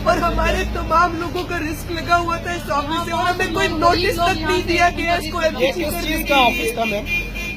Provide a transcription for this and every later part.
اور ہمارے تمام لوگوں کا رسک لگا ہوا تھا اس آفس سے، اور ہمیں کوئی نوٹس تک نہیں دیا گیا اس کو ایمپٹی کرنے کے لیے۔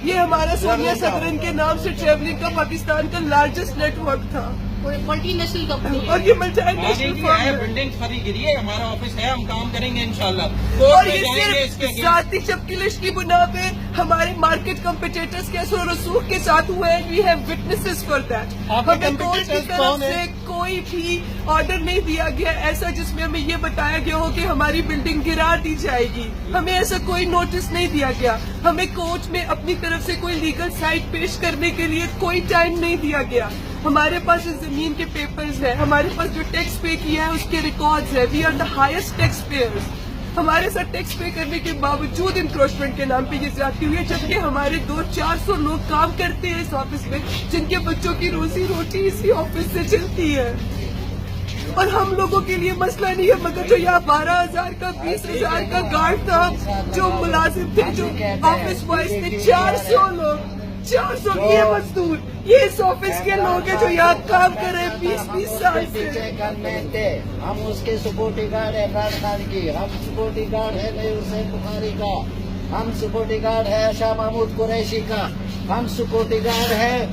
یہ ہمارا سونیا صدرن کے نام سے ٹریولنگ کا پاکستان کا لارجسٹ نیٹ ورک تھا، ملٹی نیشنل کمپنی، اور یہ ملٹی نیشنل فرم ہے۔ بلڈنگ خری گری ہے، ہمارا آفس ہے، ہم کام کریں گے انشاءاللہ۔ اور یہ صرف ذاتی چپکلش کی بنا پہ ہمارے مارکیٹ کمپیٹیٹرز کے اثر و رسوخ کے ساتھ ہوئے ہیں۔ We have witnesses for that. ہمیں کورٹ کی طرف سے کوئی بھی آرڈر نہیں دیا گیا ایسا جس میں ہمیں یہ بتایا گیا ہو کہ ہماری بلڈنگ گرا دی جائے گی، ہمیں ایسا کوئی نوٹس نہیں دیا گیا۔ ہمیں کورٹ میں اپنی طرف سے کوئی لیگل سائٹ پیش کرنے کے لیے کوئی ٹائم نہیں دیا گیا۔ ہمارے پاس اس زمین کے پیپرز ہیں، ہمارے پاس جو ٹیکس پے کیا ہے اس کے ریکارڈز ہیں۔ We are the highest taxpayers. ہمارے ساتھ ٹیکس پے کرنے کے باوجود انکروچمنٹ کے نام پہ یہ زیادتی ہوئی ہے، جبکہ ہمارے 200-400 لوگ کام کرتے ہیں اس آفس میں، جن کے بچوں کی روزی روٹی اسی آفس سے چلتی ہے۔ اور ہم لوگوں کے لیے مسئلہ نہیں ہے، مگر جو یہاں 12,000 کا 20,000 کا گارڈ تھا، جو ملازم تھے، جو آفس بوائز تھے، 400 لوگ، 400 یہ مزدور، یہ اس آفس کے لوگ ہیں جو یہاں کام کر رہے ہیں 20 سال سے۔ ہم اس کے سیکورٹی گارڈ ہے عمران خان کی، ہم سیکورٹی گارڈ ہے نیر حسین بخاری کا، ہم سیکورٹی گارڈ ہے شاہ محمود قریشی کا، ہم سیکورٹی گارڈ ہے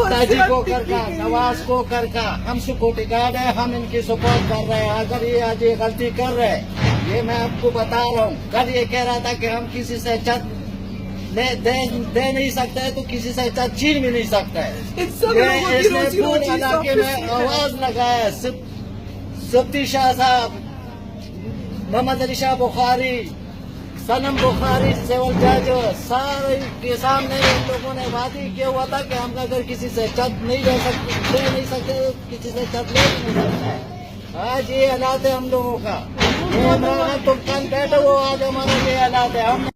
تاجی کوکر کا، نواز کوکر کا، ہم سیکورٹی گارڈ ہے۔ ہم ان کی سپورٹ کر رہے ہیں۔ اگر یہ آج یہ غلطی کر رہے ہیں، یہ میں آپ کو بتا رہا ہوں، کل یہ کہہ رہا تھا کہ ہم کسی سے چھت دے نہیں سکتے تو کسی سے چھت چھین بھی نہیں سکتے۔ اس نے پورے علاقے میں آواز لگایا، سبتی شاہ صاحب، محمد علی شاہ بخاری، صنم بخاری، سیول جج، سارے کے سامنے ان لوگوں نے وعدے کیا ہوا تھا کہ ہم اگر کسی سے چھت نہیں لے سکتے کسی سے چھت لے نہیں سکتے۔ آج یہ حالات ہے ہم لوگوں کا۔ یہ عمران خان تم کل بیٹھے ہو، آج ہمارا یہ حالات ہے۔ ہم